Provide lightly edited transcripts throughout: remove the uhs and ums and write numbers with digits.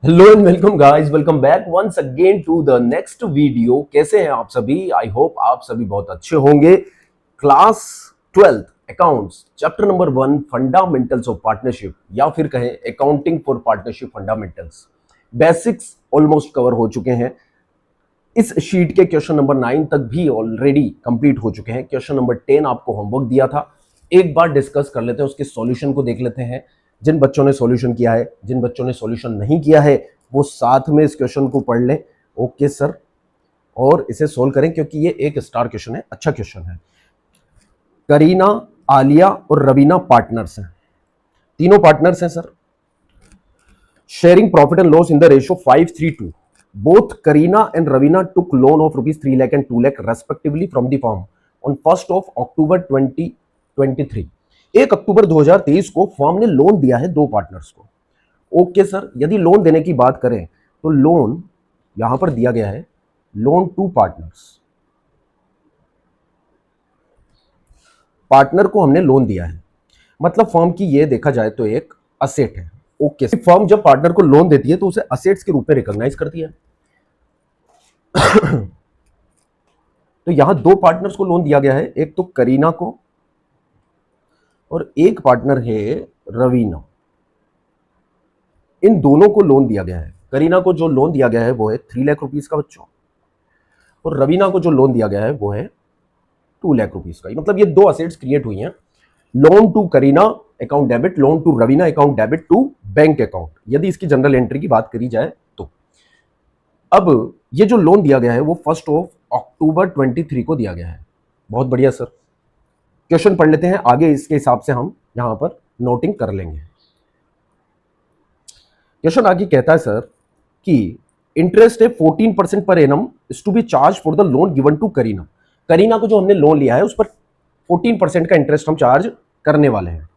Hello and welcome guys, welcome back once again to the next video. कैसे हैं आप सभी? आई होप आप सभी बहुत अच्छे होंगे। Class 12 accounts chapter number 1 fundamentals of partnership या फिर कहें accounting for partnership fundamentals basics almost cover हो चुके हैं। इस शीट के क्वेश्चन नंबर 9 तक भी ऑलरेडी कंप्लीट हो चुके हैं। क्वेश्चन नंबर 10 आपको होमवर्क दिया था, एक बार डिस्कस कर लेते हैं, उसके सॉल्यूशन को देख लेते हैं। जिन बच्चों ने सॉल्यूशन किया है, जिन बच्चों ने सॉल्यूशन नहीं किया है, वो साथ में इस क्वेश्चन को पढ़ लें। ओके सर, और इसे सोल्व करें क्योंकि ये एक स्टार क्वेश्चन है, अच्छा क्वेश्चन है। करीना, आलिया और रवीना पार्टनर्स हैं, तीनों पार्टनर्स हैं sir. Sharing profit and loss in the ratio 5:3:2. Both Karina and Ravina took loan of rupees 3 lakh and 2 lakh respectively from the firm on 1st of October 2023. 1 अक्टूबर 2023 को firm ने loan दिया है दो partners को। Okay sir, यदि loan देने की बात करें तो लोन यहां पर दिया गया है, लोन टू पार्टनर्स। पार्टनर को हमने लोन दिया है, मतलब फर्म की ये देखा जाए तो एक असेट है। ओके, फर्म जब पार्टनर को लोन देती है तो उसे असेट्स के रूप में रिकॉग्नाइज करती है। तो यहां दो पार्टनर्स को लोन दिया गया है, एक तो करीना को और एक पार्टनर है रवीना। इन दोनों को लोन दिया गया है। करीना को जो लोन दिया गया है वो है 3 लाख रुपीस का बच्चों, और रवीना को जो लोन दिया गया है वो है 2 लाख रुपीस का। मतलब ये दो असेट्स क्रिएट हुई हैं। Loan to Kareena account debit, loan to Raveena account debit to bank account, यदि इसकी जनरल एंट्री की बात करी जाए तो। अब ये जो लोन दिया गया है वो 1 अक्टूबर 23 को दिया गया है। बहुत बढ़िया सर, क्वेश्चन पढ़ लेते हैं आगे, इसके हिसाब से हम यहां पर नोटिंग कर लेंगे। क्वेश्चन आगे कहता है सर कि इंटरेस्ट है 14% per annum is to be charge for the loan given to Kareena. Kareena को जो हमने लोन लिया है उस पर 14% का इंटरेस्ट हम चार्ज करने वाले हैं।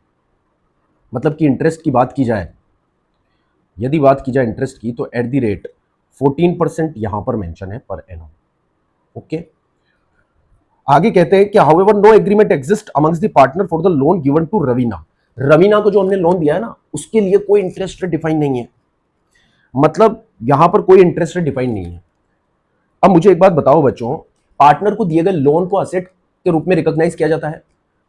मतलब कि इंटरेस्ट की बात की जाए, यदि बात की जाए इंटरेस्ट की, तो एट द रेट 14% यहां पर मेंशन है पर एनम। ओके, आगे कहते हैं कि however no agreement exist amongst the partner for the loan given to Raveena. Raveena को जो हमने लोन दिया है ना, उसके लिए कोई इंटरेस्ट रेट डिफाइन नहीं है। मतलब यहां पर कोई इंटरेस्ट रेट डिफाइन नहीं है। अब मुझे एक बात बताओ बच्चों, पार्टनर को दिए गए लोन को असेट के रूप में रिकॉग्नाइज किया जाता है।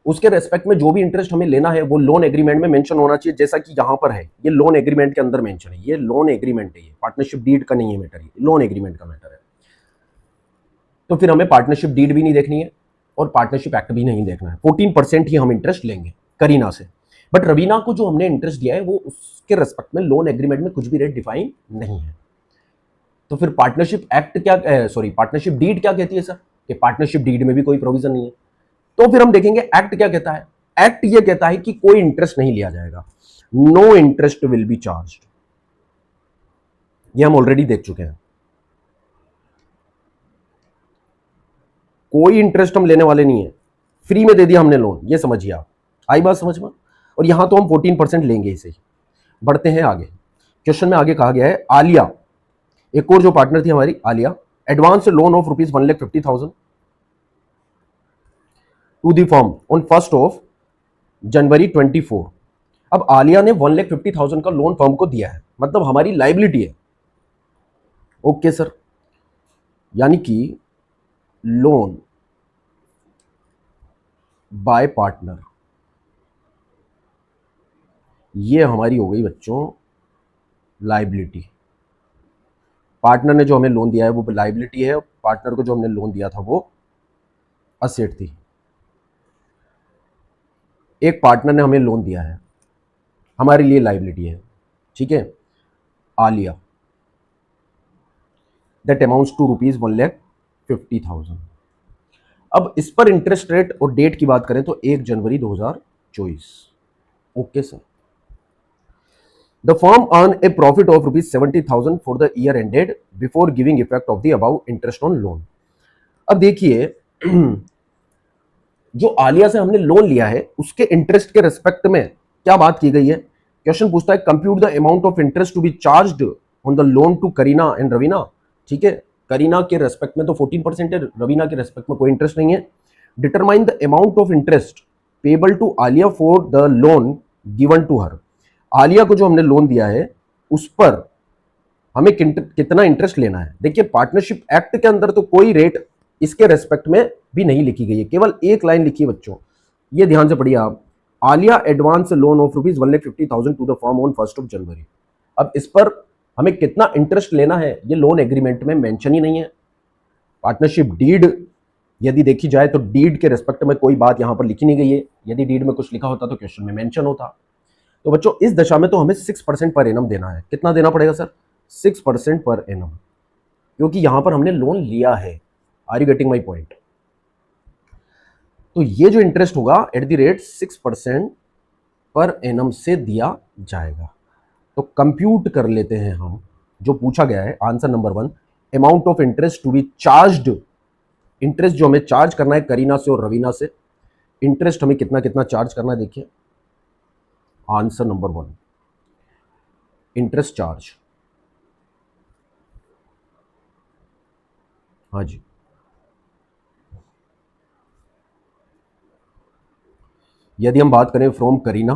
उसके रेस्पेक्ट में जो भी इंटरेस्ट हमें लेना है वो लोन एग्रीमेंट में मेंशन होना चाहिए, जैसा कि यहां पर है। ये लोन एग्रीमेंट के अंदर मेंशन है, ये लोन एग्रीमेंट है, ये पार्टनरशिप डीड का नहीं है मैटर, ये लोन एग्रीमेंट का मैटर है। तो फिर हमें पार्टनरशिप डीड भी नहीं देखनी है और पार्टनरशिप एक्ट भी नहीं देखना है। 14% ही हम इंटरेस्ट लेंगे करीना से। बट रवीना को जो हमने इंटरेस्ट दिया है वो उसके रेस्पेक्ट में लोन एग्रीमेंट में कुछ भी रेट डिफाइन नहीं है। तो फिर पार्टनरशिप एक्ट क्या, सॉरी पार्टनरशिप डीड क्या कहती है सर, कि पार्टनरशिप डीड में भी कोई प्रोविजन नहीं है। तो फिर हम देखेंगे एक्ट क्या कहता है। एक्ट ये कहता है कि कोई इंटरेस्ट नहीं लिया जाएगा, no interest will be charge. ये हम ऑलरेडी देख चुके हैं, कोई इंटरेस्ट हम लेने वाले नहीं है, फ्री में दे दिया हमने लोन, ये समझिए आप। आई बात समझ में? और यहां तो हम 14% लेंगे इसे ही। बढ़ते हैं आगे, क्वेश्चन में आगे कहा गया है आलिया, एक और जो पार्टनर थी हमारी Alia, advance loan of rupees 1,50,000 to the firm on 1 January 24। अब आलिया ने 1,50,000 का लोन फर्म को दिया है, मतलब हमारी लाइबिलिटी है। ओके सर, यानी कि लोन बाय पार्टनर, ये हमारी हो गई बच्चों लाइबिलिटी। पार्टनर ने जो हमें लोन दिया है वो लाइबिलिटी है, पार्टनर को जो हमने लोन दिया था वो असेट थी। एक पार्टनर ने हमें लोन दिया है, हमारे लिए लाइबिलिटी है, ठीक है, Alia, that amounts to rupees 1,50,000। अब इस पर इंटरेस्ट रेट और डेट की बात करें तो 1 जनवरी 2024। Okay sir, the firm earn A profit of rupees 70,000 for the year ended before giving effect of the above interest on loan. अब देखिए जो आलिया से हमने लोन लिया है उसके इंटरेस्ट के रिस्पेक्ट में क्या बात की गई है। क्वेश्चन पूछता है compute the amount of interest to be charged on the loan to Kareena and Raveena. ठीक है, करीना के रेस्पेक्ट में तो 14% है, रवीना के रेस्पेक्ट में कोई इंटरेस्ट नहीं है। Determine the amount of interest payable to Alia for the loan given to her. Alia को जो हमने लोन दिया है उस पर हमें कितना इंटरेस्ट लेना है। देखिए पार्टनरशिप एक्ट के अंदर तो कोई रेट इसके रेस्पेक्ट में भी नहीं लिखी गई है, केवल एक लाइन लिखी है बच्चों, ये ध्यान से पढ़िए आप। Alia advance loan of ₹1,50,000 to the firm on 1 January. अब इस पर हमें कितना इंटरेस्ट लेना है ये लोन एग्रीमेंट में मेंशन ही नहीं है। पार्टनरशिप डीड यदि देखी जाए तो डीड के रेस्पेक्ट में कोई बात यहां पर लिखी नहीं गई है। यदि डीड में कुछ लिखा होता तो क्वेश्चन में मेंशन होता। तो बच्चों इस दशा में तो हमें 6% पर एनम देना है। कितना देना पड़ेगा सर? 6% पर एनम, क्योंकि यहां पर हमने लोन लिया है। Are you getting my point? तो ये जो इंटरेस्ट होगा at the rate 6% per annum से दिया जाएगा। तो कंप्यूट कर लेते हैं हम जो पूछा गया है। Answer number 1, amount of interest to be charged. Interest जो हमें चार्ज करना है करीना से और रवीना से, इंटरेस्ट हमें कितना कितना चार्ज करना है देखिए। Answer number 1, interest charge. हाँ जी, यदि हम बात करें फ्रॉम करीना,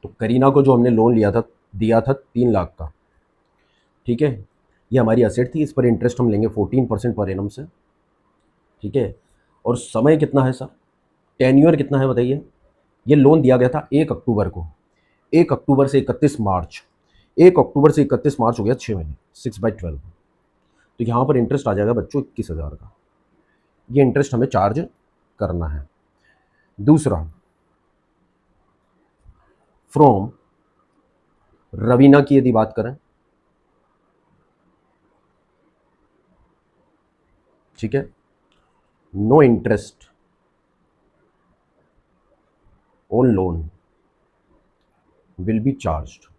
तो करीना को जो हमने लोन दिया था 3 लाख का, ठीक है, ये हमारी असेट थी। इस पर इंटरेस्ट हम लेंगे 14% पर एनम से, ठीक है। और समय कितना है सर? टेन्योर कितना है बताइए? ये लोन दिया गया था 1 अक्टूबर को, 1 अक्टूबर से 31 मार्च, 1 अक्टूबर से 31 मार्च हो गया 6 महीने, 6/12। तो यहाँ पर इंटरेस्ट आ जाएगा बच्चों 21,000 का। ये इंटरेस्ट हमें चार्ज करना है। दूसरा, फ्रॉम रवीना की यदि बात करें, ठीक है, no interest on loan will be charged.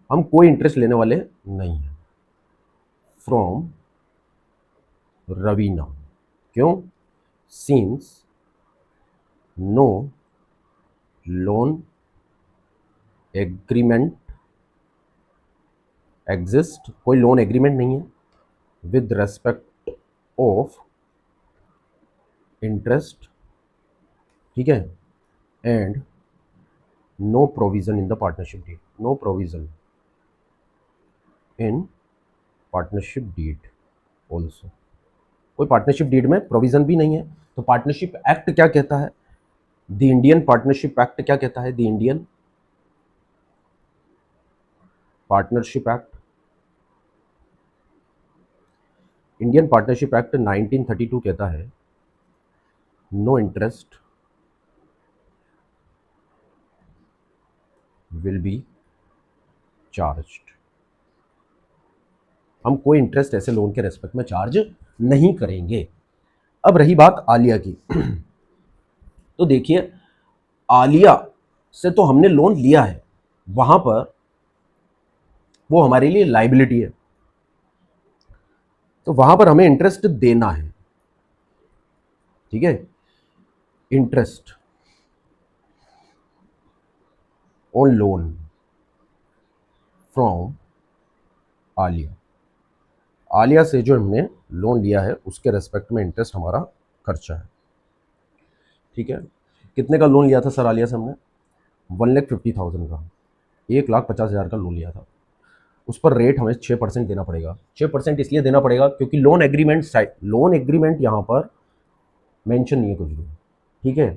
हम कोई इंटरेस्ट लेने वाले नहीं है फ्रॉम रवीना। क्यों? Since no loan agreement exist, कोई लोन एग्रीमेंट नहीं है विद रेस्पेक्ट ऑफ इंटरेस्ट, ठीक है, and no provision in the partnership deed, no provision in partnership deed also. कोई पार्टनरशिप डीड में प्रोविजन भी नहीं है। तो पार्टनरशिप एक्ट क्या कहता है? द इंडियन पार्टनरशिप एक्ट क्या कहता है? The Indian partnership act, Indian partnership act 1932 कहता है no interest will be charged. हम कोई इंटरेस्ट ऐसे लोन के रेस्पेक्ट में चार्ज नहीं करेंगे। अब रही बात आलिया की तो देखिए आलिया से तो हमने लोन लिया है, वहां पर वो हमारे लिए लाइबिलिटी है, तो वहां पर हमें इंटरेस्ट देना है, ठीक है। Interest on loan from Alia, Alia से जो हमने लोन लिया है उसके रेस्पेक्ट में इंटरेस्ट हमारा खर्चा है, ठीक है। कितने का लोन लिया था सर आलिया से हमने? 1,50,000 का, 1,50,000 का लोन लिया था। उस पर रेट हमें 6% देना पड़ेगा। 6% इसलिए देना पड़ेगा क्योंकि लोन एग्रीमेंट यहाँ पर मेंशन नहीं है कुछ भी, ठीक है।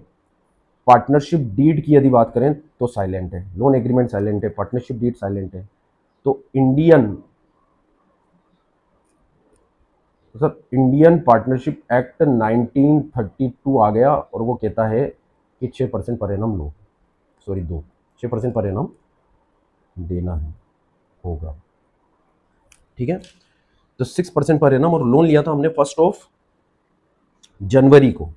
पार्टनरशिप डीड की यदि बात करें तो साइलेंट है, लोन एग्रीमेंट साइलेंट है, पार्टनरशिप डीड साइलेंट है। तो इंडियन पार्टनरशिप एक्ट 1932 आ गया और वो कहता है कि 6% पर एनम लो, सॉरी 6% पर एनम देना है होगा, ठीक है। तो 6% पर एनम, और लोन लिया था हमने 1 जनवरी को।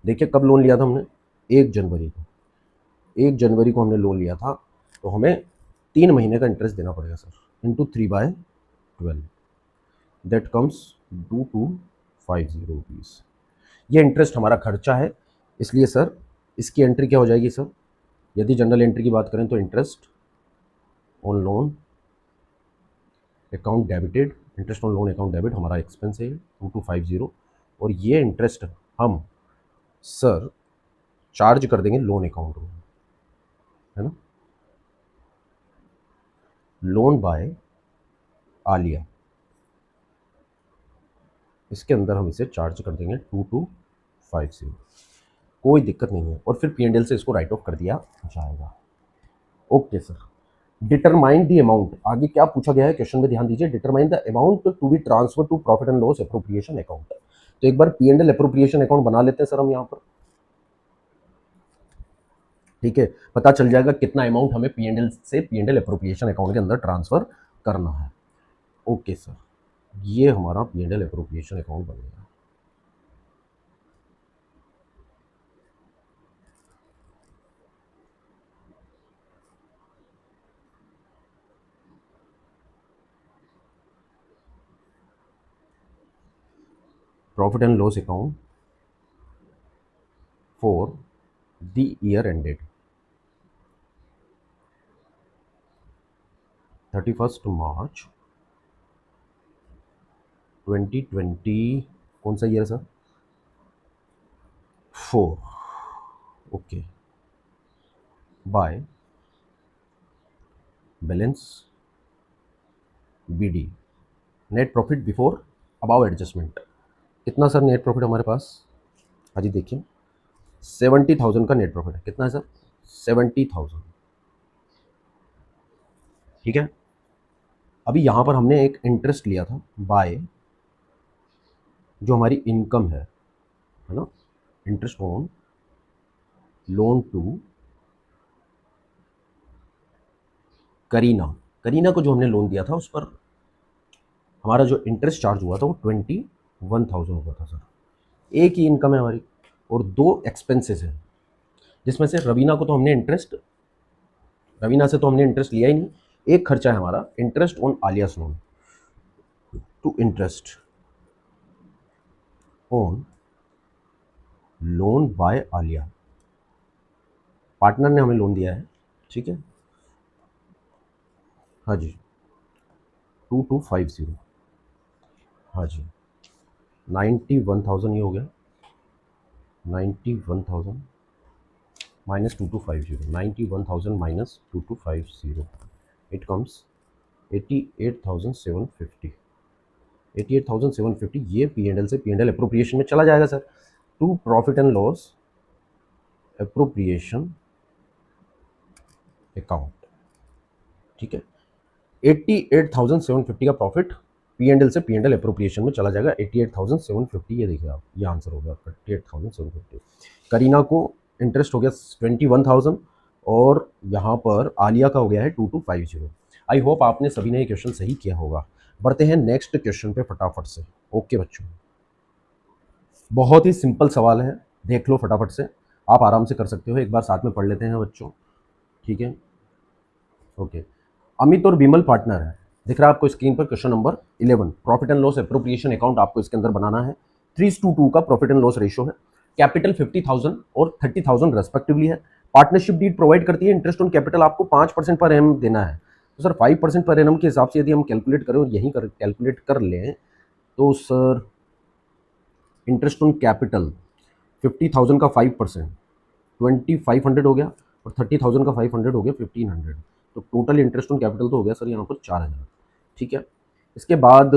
देखिए कब लोन लिया था हमने? 1 जनवरी को, 1 जनवरी को हमने लोन लिया था। तो हमें 3 महीने का इंटरेस्ट देना पड़ेगा sir, into 3/12, that comes 2250 rupees. ये इंटरेस्ट हमारा खर्चा है, इसलिए सर इसकी एंट्री क्या हो जाएगी सर? यदि जनरल एंट्री की बात करें तो interest on loan account debited, interest on loan account debit हमारा एक्सपेंस है 2250, और ये इंटरेस्ट हम सर चार्ज कर देंगे लोन अकाउंट को, है ना। लोन बाय आलिया, इसके अंदर हम इसे चार्ज कर देंगे 2250, कोई दिक्कत नहीं है, और फिर P&L से इसको राइट ऑफ कर दिया जाएगा। Okay sir, determine the amount, आगे क्या पूछा गया है क्वेश्चन में ध्यान दीजिए, determine the amount to be transfer to profit and loss appropriation account. तो एक बार P&L एप्रोप्रिएशन अकाउंट बना लेते हैं सर हम यहाँ पर, ठीक है, पता चल जाएगा कितना अमाउंट हमें P&L से P&L एप्रोप्रिएशन अकाउंट के अंदर ट्रांसफर करना है। ओके सर, ये हमारा P&L एप्रोप्रिएशन अकाउंट बन गया। Profit and loss account for the year ended 31 March 2020, कौन सा year sir? 4। Okay, by balance BD, net profit before above adjustment. कितना सर नेट प्रॉफिट हमारे पास? हाँ जी देखिए, 70,000 का नेट प्रॉफिट है। कितना है सर? 70,000, ठीक है। अभी यहाँ पर हमने एक इंटरेस्ट लिया था बाय जो हमारी इनकम है ना, interest on loan to Kareena. Kareena को जो हमने लोन दिया था उस पर हमारा जो इंटरेस्ट चार्ज हुआ था वो 21,000 हुआ था सर। एक ही इनकम है हमारी और दो एक्सपेंसेस हैं, जिसमें से रवीना से तो हमने इंटरेस्ट लिया ही नहीं। एक खर्चा है हमारा interest on Alia's loan, to interest on loan by Alia, partner ने हमें लोन दिया है, ठीक है। हाँ जी 2250, हाँ जी 91,000 ये हो गया, 91,000 माइनस 2250, 91,000 माइनस 2250, इट कम्स 88,750, 88,750 ये P&L से P&L एप्रोप्रिएशन में चला जाएगा sir, to profit and loss appropriation account, ठीक है। 88,750 का प्रॉफिट P&L से P&L एप्रोप्रिएशन में चला जाएगा। 88,750, ये देखिए आप, ये आंसर हो गया आपका 88,750। करीना को इंटरेस्ट हो गया 21,000 और यहाँ पर आलिया का हो गया है 2250। आई होप आपने सभी ने ये क्वेश्चन सही किया होगा। बढ़ते हैं नेक्स्ट क्वेश्चन पे फटाफट से। ओके बच्चों, बहुत ही सिंपल सवाल है, देख लो फटाफट से, आप आराम से कर सकते हो, एक बार साथ में पढ़ लेते हैं बच्चों, ठीक है। ओके, अमित और विमल पार्टनर है, दिख रहा है आपको स्क्रीन पर question number 11। Profit and loss appropriation account आपको इसके अंदर बनाना है। 3:2 का प्रॉफिट एंड लॉस रेशियो है। कैपिटल 50,000 और 30,000 रेस्पेक्टिवली है। पार्टनरशिप डीड प्रोवाइड करती है इंटरेस्ट ऑन कैपिटल आपको 5% पर एनम देना है। तो सर 5% पर एनम के हिसाब से यदि हम कैलकुलेट करें और यहीं कैलकुलेट कर लें तो सर इंटरेस्ट ऑन कैपिटल 50,000 का 5% 2,500 हो गया, और 30,000 का 500 हो गया 1,500। तो टोटल इंटरेस्ट ऑन कैपिटल तो हो गया सर यहाँ पर 4,000, ठीक है। इसके बाद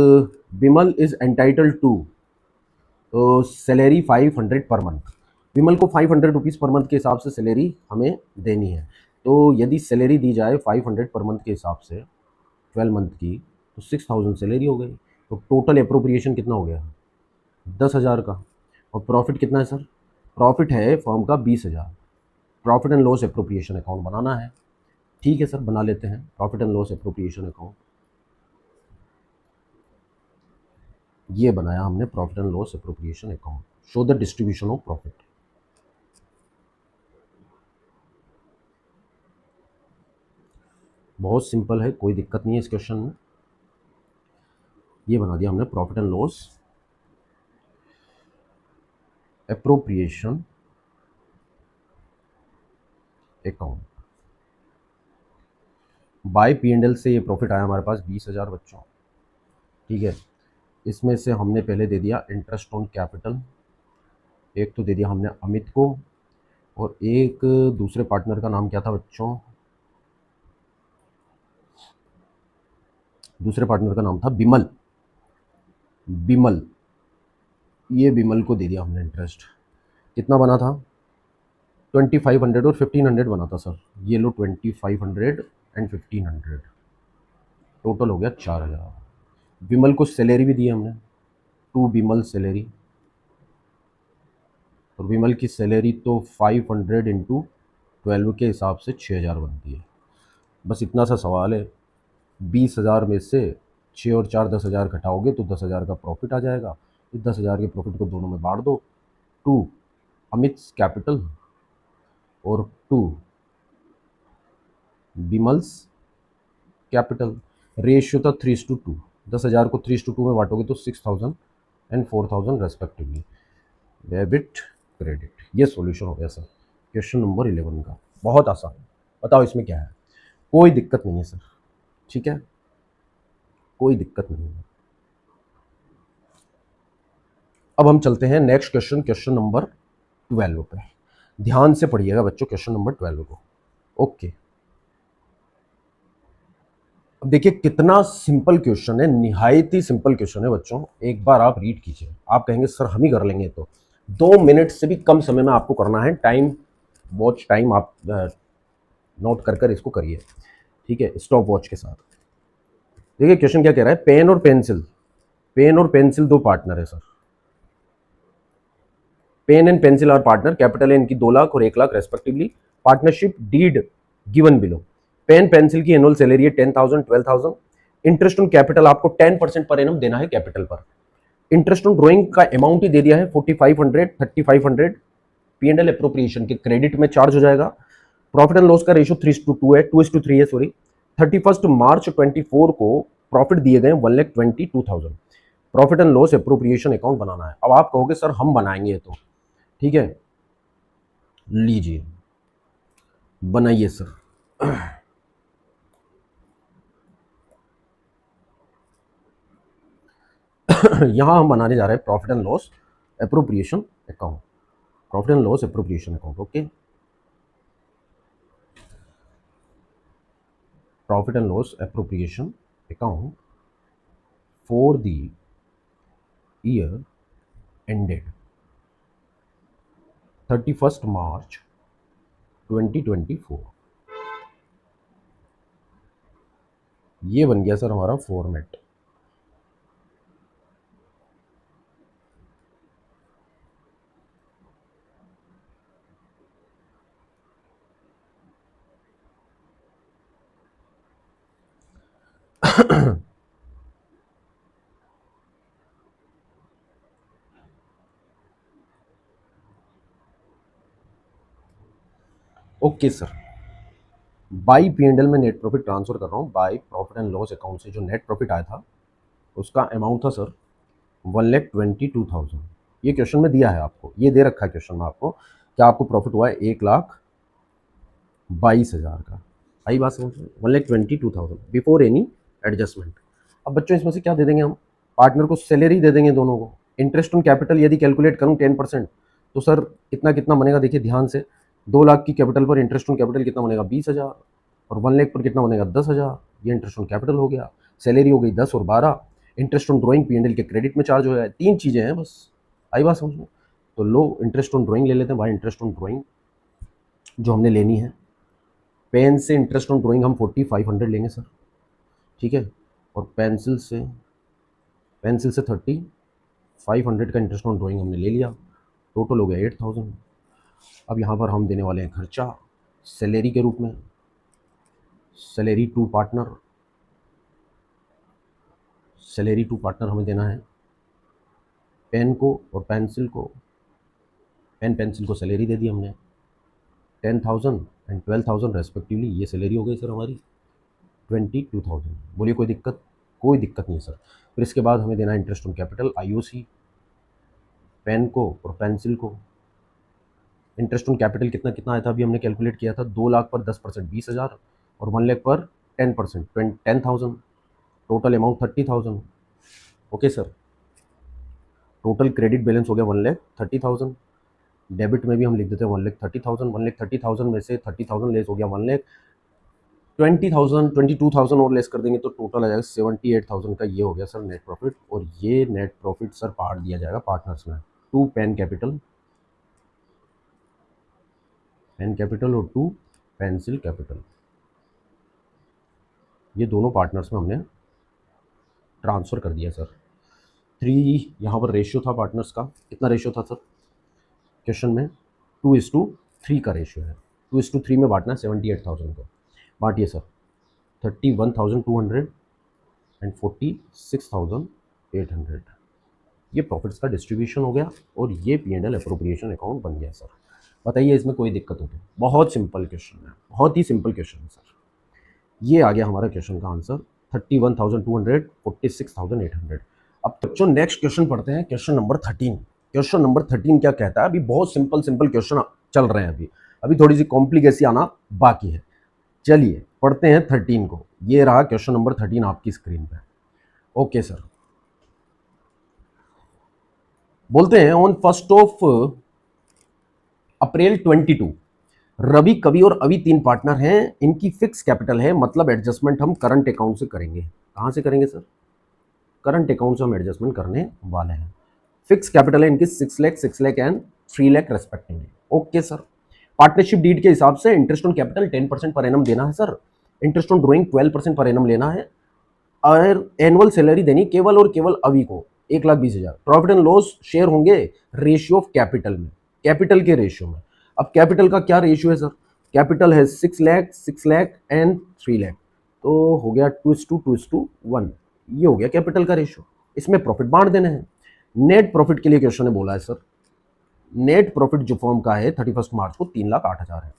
Vimal is entitle to salary 500 per month. विमल को 500 रुपीज़ पर मंथ के हिसाब से सैलरी हमें देनी है। तो यदि सैलरी दी जाए 500 पर मंथ के हिसाब से 12 मंथ की, तो 6,000 सैलरी हो गई। तो टोटल अप्रोप्रिएशन कितना हो गया? 10,000 का। और प्रॉफिट कितना है सर? प्रॉफिट है फर्म का 20,000। Profit and loss appropriation account बनाना है, ठीक है सर, बना लेते हैं profit and loss appropriation account. ये बनाया हमने profit and loss appropriation account. Show the distribution of profit. बहुत सिंपल है, कोई दिक्कत नहीं है इस क्वेश्चन में। ये बना दिया हमने profit and loss appropriation account. By P&L से ये प्रॉफिट आया हमारे पास 20,000 बच्चों, ठीक है। इसमें से हमने पहले दे दिया इंटरेस्ट ऑन कैपिटल, एक तो दे दिया हमने अमित को, और एक दूसरे पार्टनर का नाम क्या था बच्चों? दूसरे पार्टनर का नाम था बिमल। बिमल, ये बिमल को दे दिया हमने इंटरेस्ट। कितना बना था? 2500 और 1500 बना था सर। ये लो 2500 एंड 1500, टोटल हो गया 4000। विमल को सैलरी भी दी हमने, टू विमल सैलरी, और विमल की सैलरी तो 500 इंटू 12 के हिसाब से 6000 बनती है। बस इतना सा सवाल है, 20,000 में से 6 और 4 10,000 घटाओगे तो 10,000 का प्रॉफिट आ जाएगा। इस 10,000 के प्रॉफिट को दोनों में बांट दो, टू अमित कैपिटल और टू विमल्स कैपिटल। रेशियो था 3:2। 10,000 को 3:2 में बांटोगे तो 6,000 एंड 4,000 रेस्पेक्टिवली। डेबिट क्रेडिट, ये सॉल्यूशन हो गया सर क्वेश्चन नंबर 11 का। बहुत आसान। बताओ इसमें क्या है? कोई दिक्कत नहीं है सर, ठीक है, कोई दिक्कत नहीं है। अब हम चलते हैं नेक्स्ट क्वेश्चन, क्वेश्चन नंबर 12 पे। ध्यान से पढ़िएगा बच्चों क्वेश्चन नंबर 12 को। ओके, अब देखिए कितना सिंपल क्वेश्चन है, निहायत ही सिंपल क्वेश्चन है बच्चों। एक बार आप रीड कीजिए, आप कहेंगे सर हम ही कर लेंगे। तो 2 मिनट से भी कम समय में आपको करना है। टाइम वॉच टाइम आप नोट कर कर इसको करिए, ठीक है, स्टॉप वॉच के साथ। देखिए क्वेश्चन क्या कह रहा है, पेन और पेंसिल, पेन और पेंसिल दो पार्टनर है sir. Pen and pencil are partner, capital है इनकी 2 लाख और 1 lakh respectively. Partnership deed given below. Pen pencil की एनुअल सैलरी है 10,000 12,000। इंटरेस्ट ऑन कैपिटल आपको 10% पर एनम देना है कैपिटल पर। इंटरेस्ट ऑन ड्राइंग का अमाउंट ही दे दिया है 4500 3500। P&L अप्रोप्रिएशन के क्रेडिट में चार्ज हो जाएगा। प्रॉफिट एंड लॉस का रेशियो 3:2 है, 2:3 है सॉरी। 31 मार्च 24 को प्रॉफिट दिए गए 1,22,000। Profit and loss appropriation account बनाना है। अब आप कहोगे सर हम बनाएंगे तो, ठीक है, लीजिए बनाइए सर। यहां हम बनाने जा रहे हैं profit and loss appropriation account. Profit and loss appropriation account, okay. Profit and loss appropriation account for the year ended 31 March 2024। ये बन गया सर हमारा format. Okay sir, by P&L में नेट प्रॉफिट ट्रांसफर कर रहा हूँ। By profit and loss account से जो नेट प्रॉफिट आया था उसका अमाउंट था सर 1,22,000। ये क्वेश्चन में दिया है आपको, ये दे रखा है क्वेश्चन में आपको, क्या आपको प्रॉफिट हुआ है 1,22,000 का। आई बात समझ में? 1,22,000 बिफोर एनी एडजस्टमेंट। अब बच्चों इसमें से क्या दे देंगे हम? पार्टनर को सैलरी दे देंगे दोनों को। इंटरेस्ट ऑन कैपिटल यदि कैलकुलेट करूँ 10%, तो सर कितना कितना बनेगा देखिए ध्यान से। 2 लाख की कैपिटल पर इंटरेस्ट ऑन कैपिटल कितना बनेगा? 20,000। और 1 लाख पर कितना बनेगा? 10,000। ये इंटरेस्ट ऑन कैपिटल हो गया। सैलरी हो गई 10 और 12। इंटरेस्ट ऑन ड्राइंग P&L के क्रेडिट में चार्ज हो जाए। 3 चीज़ें हैं बस। आई बात समझ में? तो लो इंटरेस्ट ऑन ड्राइंग ले लेते हैं भाई। इंटरेस्ट ऑन ड्राइंग जो हमने लेनी है, पेन से इंटरेस्ट ऑन ड्राइंग हम 4500 लेंगे सर, ठीक है। और पेंसिल से 3500 का इंटरेस्ट ऑन ड्राइंग हमने ले लिया। टोटल हो गया 8,000। अब यहाँ पर हम देने वाले हैं खर्चा सैलरी के रूप में। Salary to partner, salary to partner हमें देना है पेन को और पेंसिल को। पेन पेंसिल को सैलरी दे दी हमने 10,000 एंड 12,000 रेस्पेक्टिवली। ये सैलरी हो गई सर हमारी 22,000। बोलिए कोई दिक्कत? कोई दिक्कत नहीं सर। फिर इसके बाद हमें देना है interest on capital IOC pen को और पेंसिल को। इंटरेस्ट ऑन कैपिटल कितना कितना आया था अभी हमने कैलकुलेट किया था। 2 लाख पर 10% 20,000 और 1 लाख पर 10% 10,000। Total amount 30,000। Okay sir, total credit balance हो गया 1,30,000। डेबिट में भी हम लिख देते हैं 1,30,000। 1,30,000 में से 30,000 लेस हो गया 1 लाख। 20,000 22,000 और लेस कर देंगे तो टोटल आ जाएगा 78,000 का। ये हो गया सर नेट प्रॉफिट, और ये नेट प्रॉफिट सर बांट दिया जाएगा पार्टनर्स में, टू पेन कैपिटल और टू पेंसिल कैपिटल। ये दोनों पार्टनर्स में हमने ट्रांसफ़र कर दिया सर। 3 यहाँ पर रेशियो था पार्टनर्स का, कितना रेशियो था सर क्वेश्चन में? 2:3 का रेशियो है। 2:3 में बांटना है 78,000 को। बांटिए सर। 31,200 एंड 46,800। ये प्रॉफिट्स का डिस्ट्रीब्यूशन हो गया, और ये P&L अप्रोप्रिएशन अकाउंट बन गया सर। बताइए इसमें कोई दिक्कत हो तो? बहुत सिंपल क्वेश्चन है, बहुत ही सिंपल क्वेश्चन है सर। ये आ गया हमारा क्वेश्चन का आंसर, 31,200, 46,800। अब बच्चों नेक्स्ट क्वेश्चन पढ़ते हैं, क्वेश्चन नंबर 13। क्वेश्चन नंबर 13 क्या कहता है? अभी बहुत सिंपल सिंपल क्वेश्चन चल रहे हैं, अभी अभी थोड़ी सी कॉम्प्लिकेसी आना बाकी है। चलिए पढ़ते हैं 13 को। ये रहा क्वेश्चन नंबर 13 आपकी स्क्रीन पे। ओके सर, बोलते हैं ऑन 1 अप्रैल 22 रवि, कवि और अवि 3 पार्टनर हैं। इनकी फिक्स कैपिटल है, मतलब एडजस्टमेंट हम करंट अकाउंट से करेंगे। कहां से करेंगे सर? करंट अकाउंट से हम एडजस्टमेंट करने वाले हैं। फिक्स कैपिटल है इनकी 6 lakh, 6 lakh and 3 lakh respectively. Okay sir. Partnership deed के हिसाब से interest on capital 10% per annum देना है sir. Interest on drawing 12% per annum लेना है, और एनुअल सैलरी देनी केवल और केवल अभी को 1,20,000। प्रॉफिट एंड लॉस शेयर होंगे रेशियो ऑफ कैपिटल में, कैपिटल के रेशियो में। अब कैपिटल का क्या रेशियो है सर? कैपिटल है 6 लाख, 6 लाख एंड 3 लाख, तो हो गया 2:1। ये हो गया कैपिटल का रेशियो। इसमें प्रॉफिट बांट देने हैं। नेट प्रॉफिट के लिए क्वेश्चन ने बोला है सर, नेट प्रॉफिट जो फॉर्म का है 31 मार्च को 3,08,000 है।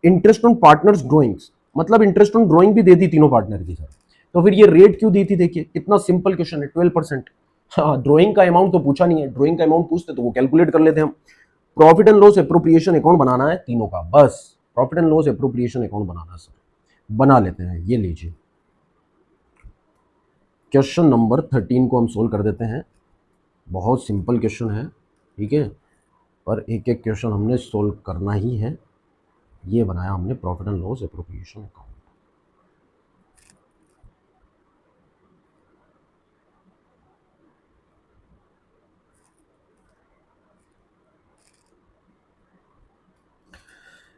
इंटरेस्ट ऑन पार्टनर्स ड्रॉइंग्स, मतलब इंटरेस्ट ऑन ड्रॉइंग भी दे दी तीनों पार्टनर की सर। तो फिर ये रेट क्यों दी थी? देखिए कितना सिंपल क्वेश्चन है, 12%। हाँ, ड्रॉइंग का अमाउंट तो पूछा नहीं है, ड्रॉइंग का अमाउंट पूछते तो वो कैलकुलेट कर लेते हम। Profit and loss appropriation account बनाना है तीनों का, बस profit and loss appropriation account बनाना है सर, बना लेते हैं। ये लीजिए क्वेश्चन नंबर 13 को हम सोल्व कर देते हैं। बहुत सिंपल क्वेश्चन है, ठीक है, पर एक एक क्वेश्चन हमने सोल्व करना ही है। ये बनाया हमने profit and loss appropriation account.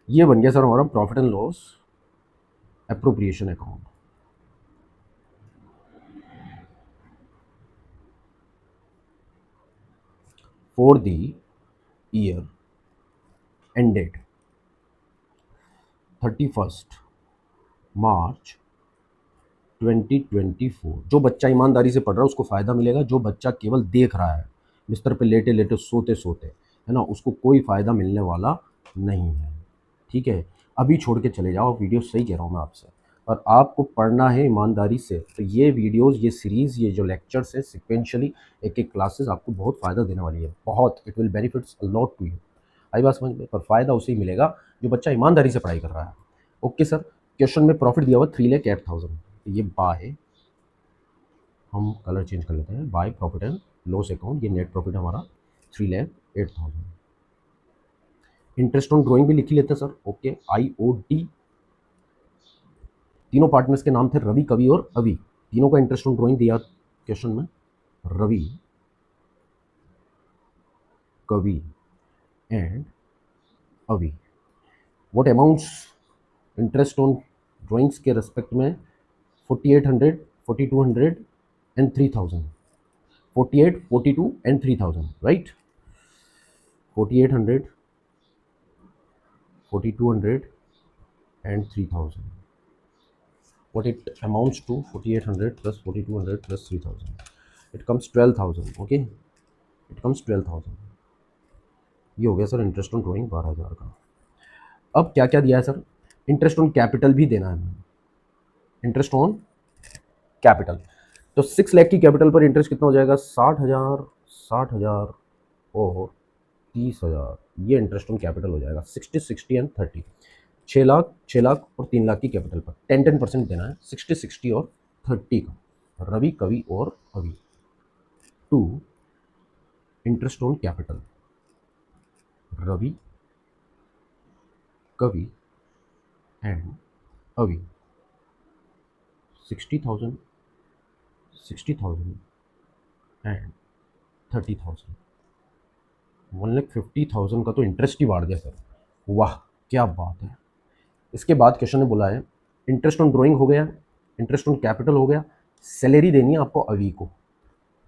ये बन गया सर हमारा profit and loss appropriation account. For the year ended 31 March 2024। जो बच्चा ईमानदारी से पढ़ रहा है उसको फ़ायदा मिलेगा, जो बच्चा केवल देख रहा है बिस्तर पे लेटे लेटे सोते सोते, है ना, उसको कोई फ़ायदा मिलने वाला नहीं है। ठीक है, अभी छोड़ के चले जाओ वीडियो, सही कह रहा हूँ मैं आपसे। और आपको पढ़ना है ईमानदारी से, तो ये वीडियोज़, ये सीरीज़, ये जो लेक्चर्स है सिक्वेंशली एक एक क्लासेस आपको बहुत फ़ायदा देने वाली है, बहुत। It will benefits a lot to you. आई बात समझ में? पर फ़ायदा उसे ही मिलेगा जो बच्चा ईमानदारी से पढ़ाई कर रहा है। Okay sir. क्वेश्चन में प्रॉफिट दिया हुआ 3,08,000। ये बाय, हम कलर चेंज कर लेते हैं, by profit and loss account. ये नेट प्रॉफिट हमारा 3,08,000। इंटरेस्ट ऑन ड्रॉइंग भी लिख ही लेते हैं सर। Okay, IOD। तीनों पार्टनर्स के नाम थे रवि, कवि और अवि। तीनों का इंटरेस्ट ऑन ड्रॉइंग दिया क्वेश्चन में, Ravi, Kavi and AVI. What amounts interest on drawings के रेस्पेक्ट में? 4,800, 4,200 and 3,000। 48, 42 and 3,000, right? 4,800, 4,200 and 3,000. What it amounts to? 4,800 plus 4,200 plus 3,000. It comes 12,000. Okay, it comes 12,000. ये हो गया सर इंटरेस्ट ऑन ड्रॉइंग 12,000 का। अब क्या क्या दिया है सर? इंटरेस्ट ऑन कैपिटल भी देना है, इंटरेस्ट ऑन कैपिटल। तो 6 लाख की कैपिटल पर इंटरेस्ट कितना हो जाएगा? 60,000, 60,000 और 30,000। ये इंटरेस्ट ऑन कैपिटल हो जाएगा। 60, 60 एंड 30। 6 लाख, 6 लाख और 3 लाख की कैपिटल पर 10% देना है, 60, 60 और 30 का, रवि, कवि और Avi. To interest on capital, Ravi, Kavi and AVI. 60,000, 60,000 and 30,000, 1,50,000 का तो इंटरेस्ट ही बाढ़ दिया सर। वाह क्या बात है। इसके बाद क्वेश्चन ने बोला है इंटरेस्ट ऑन ड्राइंग हो गया, इंटरेस्ट ऑन कैपिटल हो गया, सैलरी देनी है आपको अभी को,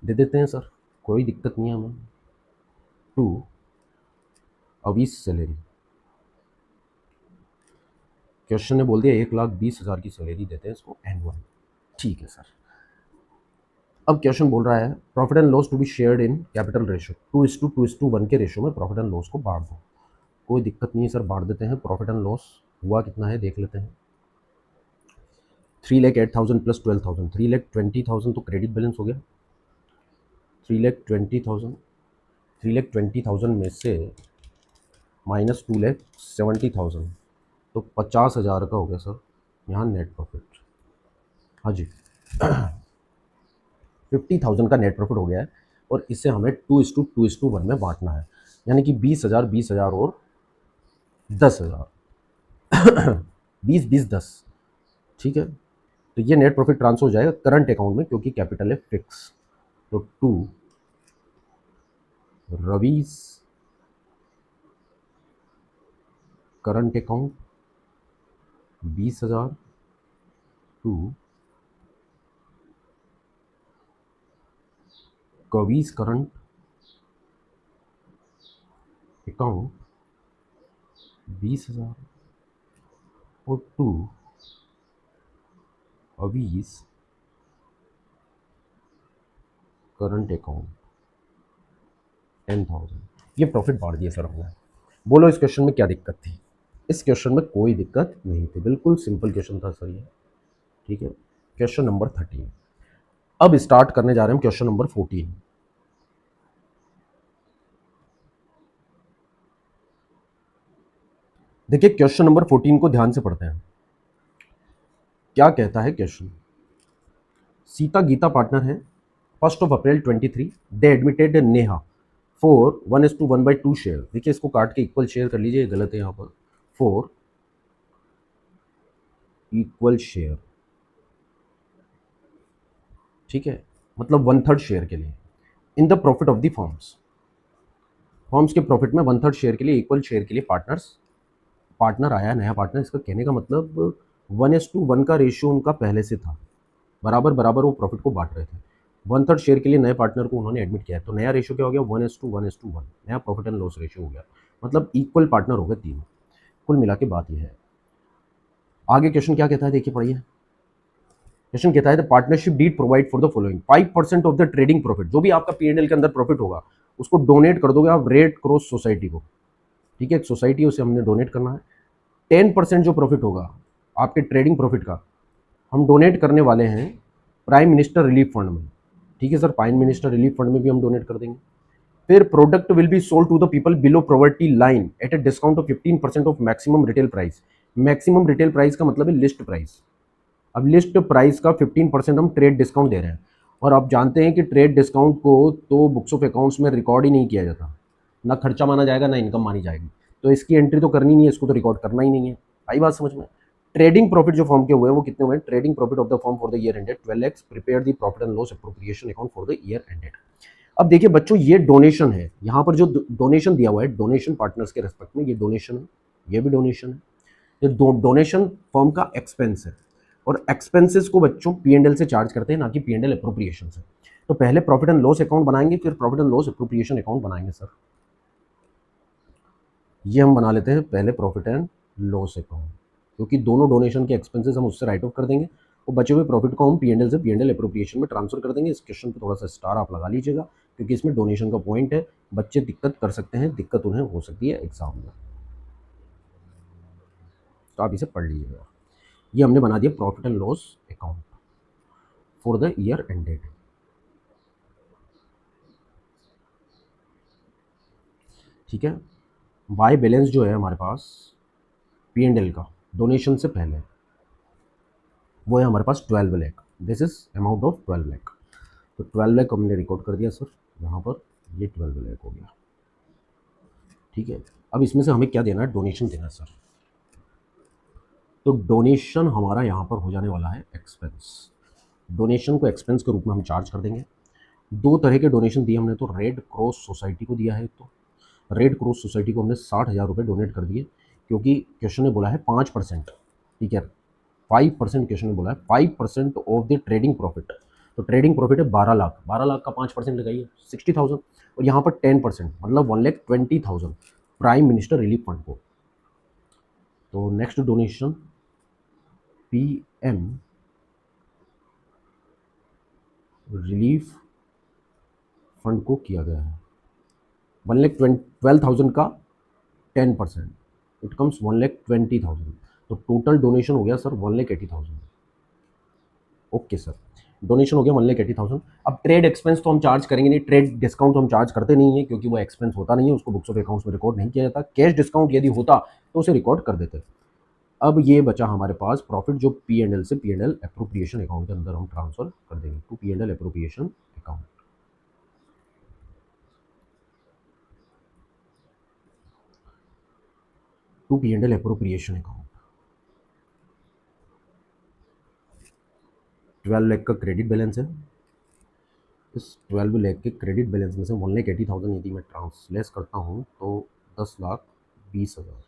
दे देते हैं सर, कोई दिक्कत नहीं है हमें। टू अभी सैलरी, क्वेश्चन ने बोल दिया 1,20,000 की सैलरी देते हैं इसको एनुअल, ठीक है सर। अब क्वेश्चन बोल रहा है profit and loss to be shared in capital ratio 2:2:1 के रेशियो में प्रॉफिट एंड लॉस को बांट दो, कोई दिक्कत नहीं है सर, बांट देते हैं। प्रॉफिट एंड लॉस हुआ कितना है देख लेते हैं, 3,08,000 प्लस 12,000, 3,20,000 तो क्रेडिट बैलेंस हो गया, 3,20,000, 3,20,000 में से माइनस 2,70,000 तो 50,000 का हो गया सर यहाँ नेट प्रॉफिट। हाँ जी 50,000 का नेट प्रॉफिट हो गया है और इसे हमें 2:2:1 में बांटना है, यानी कि 20,000 20,000 और 10,000 20 ठीक है। तो ये नेट प्रॉफिट ट्रांसफर हो जाएगा करंट अकाउंट में क्योंकि कैपिटल है फिक्स। तो to Ravi's current account 20,000 to Kavi's current account 20,000 और टू अवीज करंट अकाउंट 10,000। ये प्रॉफिट बांट दिया सर हमने। बोलो इस क्वेश्चन में क्या दिक्कत थी? इस क्वेश्चन में कोई दिक्कत नहीं थी, बिल्कुल सिंपल क्वेश्चन था सर ये, ठीक है। Question number 13। अब स्टार्ट करने जा रहे हैं क्वेश्चन नंबर 14। देखिए क्वेश्चन नंबर 14 को ध्यान से पढ़ते हैं। क्या कहता है क्वेश्चन, सीता गीता पार्टनर है, 1 अप्रैल 23 दे एडमिटेड नेहा फॉर 1:1/2 शेयर। देखिए इसको काट के इक्वल शेयर कर लीजिए, गलत है यहाँ पर, फॉर इक्वल शेयर, ठीक है, मतलब 1/3 शेयर के लिए in the profit of the forms, forms के प्रॉफिट में 1/3 शेयर के लिए इक्वल शेयर के लिए पार्टनर आया, नया पार्टनर। इसका कहने का मतलब 1:1 का रेशियो उनका पहले से था, बराबर बराबर वो प्रॉफिट को बांट रहे थे। 1/3 शेयर के लिए नए पार्टनर को उन्होंने एडमिट किया है, तो नया रेशियो क्या हो गया 1:1:1, नया प्रॉफिट एंड लॉस रेशियो हो गया, मतलब इक्वल पार्टनर हो गए तीनों। कुल मिला के बात यह है। आगे क्वेश्चन क्या कहता है देखिए पढ़िए। क्वेश्चन कहता है the partnership deed provide for the following 5% of the trading profit, जो भी आपका P&L के अंदर प्रॉफिट होगा उसको डोनेट कर दोगे आप रेड क्रॉस सोसाइटी को, ठीक है, एक सोसाइटी उसे हमने डोनेट करना है। 10% जो प्रॉफिट होगा आपके ट्रेडिंग प्रॉफिट का हम डोनेट करने वाले हैं प्राइम मिनिस्टर रिलीफ फंड में, ठीक है sir, prime minister relief fund में भी हम डोनेट कर देंगे। फिर product will be sold to the people below poverty line at a discount of 15% of maximum retail price. Maximum retail price का मतलब है लिस्ट प्राइस। अब लिस्ट प्राइस का 15% हम ट्रेड डिस्काउंट दे रहे हैं, और आप जानते हैं कि ट्रेड डिस्काउंट को तो बुक्स ऑफ अकाउंट्स में रिकॉर्ड ही नहीं किया जाता, ना खर्चा माना जाएगा ना इनकम मानी जाएगी, तो इसकी एंट्री तो करनी नहीं है, इसको तो रिकॉर्ड करना ही नहीं है। आई बात समझ में? ट्रेडिंग प्रॉफिट जो फॉर्म के हुए हैं वो कितने हुए हैं? Trading profit of the form for the year ended 12x, prepare the profit and loss appropriation account for the year ended. अब देखिए बच्चों ये डोनेशन है, यहाँ पर जो डोनेशन दिया हुआ है डोनेशन पार्टनर्स के रेस्पेक्ट में, ये डोनेशन है, ये भी डोनेशन है। ये डोनेशन फर्म का एक्सपेंस है, और एक्सपेंसेस को बच्चों P&L से चार्ज करते हैं, ना कि P&L एप्रोप्रिएशन से। तो पहले प्रॉफिट एंड लॉस अकाउंट बनाएंगे, फिर profit and loss appropriation account बनाएंगे सर। ये हम बना लेते हैं पहले प्रॉफिट एंड लॉस अकाउंट, क्योंकि दोनों डोनेशन के एक्सपेंसेस हम उससे राइट ऑफ कर देंगे और बचे हुए प्रॉफिट को हम P&L से P&L एप्रोप्रिएशन में ट्रांसफर कर देंगे। इस क्वेश्चन पे थोड़ा सा स्टार आप लगा लीजिएगा, क्योंकि इसमें डोनेशन का पॉइंट है, बच्चे दिक्कत कर सकते हैं, दिक्कत उन्हें हो सकती है एग्जाम में, तो आप इसे पढ़ लीजिएगा। ये हमने बना दिया profit and loss account for the year ended, ठीक है। बाय बैलेंस जो है हमारे पास P&L का डोनेशन से पहले वो है हमारे पास 12 lakh, this is amount of 12 lakh. तो 12 लाख हमने रिकॉर्ड कर दिया सर यहाँ पर, ये 12 लाख हो गया, ठीक है। अब इसमें से हमें क्या देना है? डोनेशन देना है सर। तो डोनेशन हमारा यहाँ पर हो जाने वाला है एक्सपेंस। डोनेशन को एक्सपेंस के रूप में हम चार्ज कर देंगे। दो तरह के डोनेशन दिए हमने, तो रेड क्रॉस सोसाइटी को दिया है। तो रेड क्रॉस सोसाइटी को हमने 60,000 रुपये डोनेट कर दिए, क्योंकि क्वेश्चन ने बोला है 5%, ठीक है, 5% क्वेश्चन ने बोला है 5% ऑफ द ट्रेडिंग प्रॉफिट। तो ट्रेडिंग प्रॉफिट है 12 लाख, 12 लाख का 5% लगाइए 60,000, और यहाँ पर 10% मतलब 1,20,000 प्राइम मिनिस्टर रिलीफ फंड को। तो next donation PM relief fund को किया गया है 1,12,000 का 10%, इट कम्स 1,20,000। तो टोटल डोनेशन हो गया सर 1,80,000। ओके सर, डोनेशन हो गया 1,80,000। अब ट्रेड एक्सपेंस तो हम चार्ज करेंगे नहीं, ट्रेड डिस्काउंट हम चार्ज करते नहीं है, क्योंकि वो एक्सपेंस होता नहीं है, उसको बुक्स ऑफ अकाउंट्स में रिकॉर्ड नहीं किया जाता। कैश डिस्काउंट यदि होता तो उसे रिकॉर्ड कर देते। अब ये बचा हमारे पास प्रॉफिट, जो P&L से P&L एप्रोप्रिएशन अकाउंट के अंदर हम ट्रांसफर कर देंगे to P&L appropriation account. To P&L appropriation account 12 lakh का क्रेडिट बैलेंस है। इस 12 लाख के क्रेडिट बैलेंस में से 1,80,000 यदि मैं ट्रांसलेस करता हूँ तो 10,20,000,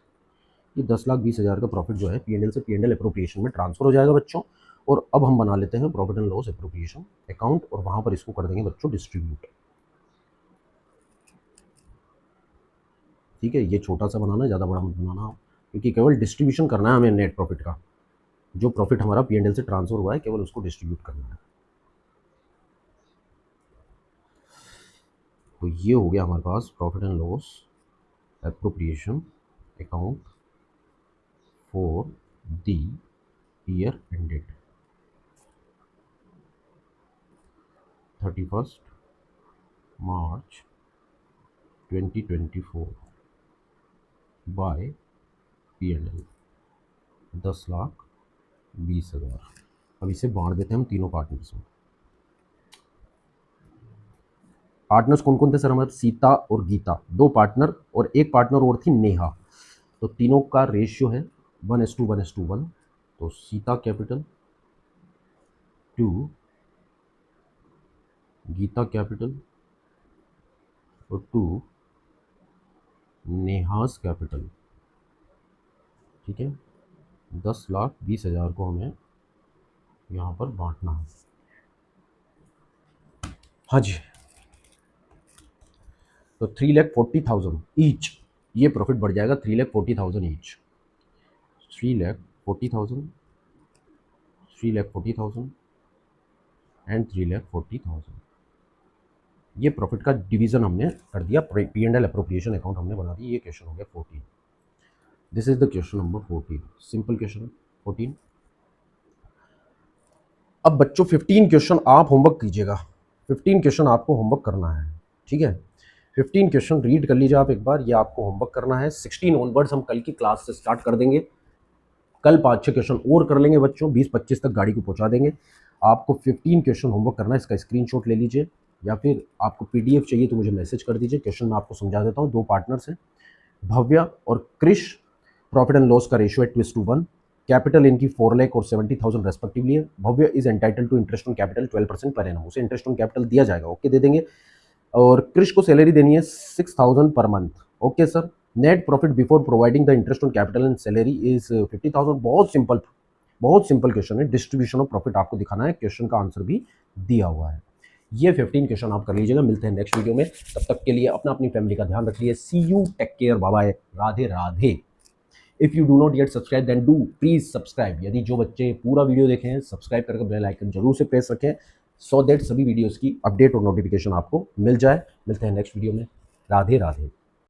ये 10,20,000 का प्रॉफिट जो है P&L से P&L एप्रोप्रिएशन में ट्रांसफर हो जाएगा बच्चों। और अब हम बना लेते हैं profit and loss appropriation account, और वहाँ पर इसको कर देंगे बच्चों डिस्ट्रीब्यूट। ठीक है, ये छोटा सा बनाना है, ज़्यादा बड़ा मत बनाना, क्योंकि केवल डिस्ट्रीब्यूशन करना है हमें नेट प्रॉफिट का। जो प्रॉफिट हमारा P&L से ट्रांसफर हुआ है केवल उसको डिस्ट्रीब्यूट करना है। तो ये हो गया हमारे पास profit and loss appropriation account for the year ended 31 March 2024 by P&L 10,20,000। अब इसे बांट देते हैं हम तीनों पार्टनर्स में। पार्टनर्स कौन कौन थे सर हमारे? सीता और गीता, दो पार्टनर, और एक पार्टनर और थी नेहा। तो तीनों का रेशियो है 1:1:1। तो Sita capital to Geeta capital और टू नेहास कैपिटल। ठीक है, 10,20,000 को हमें यहाँ पर बांटना है। हाँ जी, तो 3,40,000 ईच, ये प्रॉफिट बढ़ जाएगा 3,40,000 ईच। 3,40,000, 3,40,000 एंड 3,40,000। ये प्रॉफिट का डिवीजन हमने कर दिया, P&L एप्रोप्रिएशन अकाउंट हमने बना दिया। ये क्वेश्चन हो गया 14। This is the question number 14, simple question 14। अब बच्चों 15 क्वेश्चन आप होमवर्क कीजिएगा, 15 क्वेश्चन आपको होमवर्क करना है। ठीक है, 15 क्वेश्चन रीड कर लीजिए आप एक बार, ये आपको होमवर्क करना है। 16 ऑनवर्ड्स हम कल की क्लास से स्टार्ट कर देंगे। कल 5-6 क्वेश्चन और कर लेंगे बच्चों, 20-25 तक गाड़ी को पहुंचा देंगे। आपको 15 क्वेश्चन होमवर्क करना है, इसका स्क्रीनशॉट ले लीजिए, या फिर आपको PDF चाहिए तो मुझे मैसेज कर दीजिए। क्वेश्चन मैं आपको समझा देता हूँ। दो पार्टनर्स हैं, भव्या और क्रिश। प्रॉफिट एंड लॉस का रेशियो है 2:1। कैपिटल इनकी 4 लाख और 70,000 रेस्पेक्टिवली है। Bhavya is entitle to interest on capital 12% per annum, उसे इंटरेस्ट ऑन कैपिटल दिया जाएगा, ओके दे देंगे। और क्रिश को सैलरी देनी है 6,000 per month, okay sir. Net profit before providing the interest on capital and salary is 50,000। बहुत सिंपल, बहुत सिंपल क्वेश्चन है। डिस्ट्रीब्यूशन ऑफ प्रॉफिट आपको दिखाना है, क्वेश्चन का आंसर भी दिया हुआ है। ये 15 क्वेश्चन आप कर लीजिएगा। मिलते हैं नेक्स्ट वीडियो में, तब तक के लिए अपना अपनी फैमिली का ध्यान रखिए। See you, take care, bye bye, Radhe Radhe. If you do not yet subscribe then do please subscribe. यदि जो बच्चे पूरा वीडियो देखे हैं, सब्सक्राइब करके बेल आइकन जरूर से प्रेस रखें, सो दैट सभी वीडियोस की अपडेट और नोटिफिकेशन आपको मिल जाए। मिलते हैं नेक्स्ट वीडियो में, राधे राधे।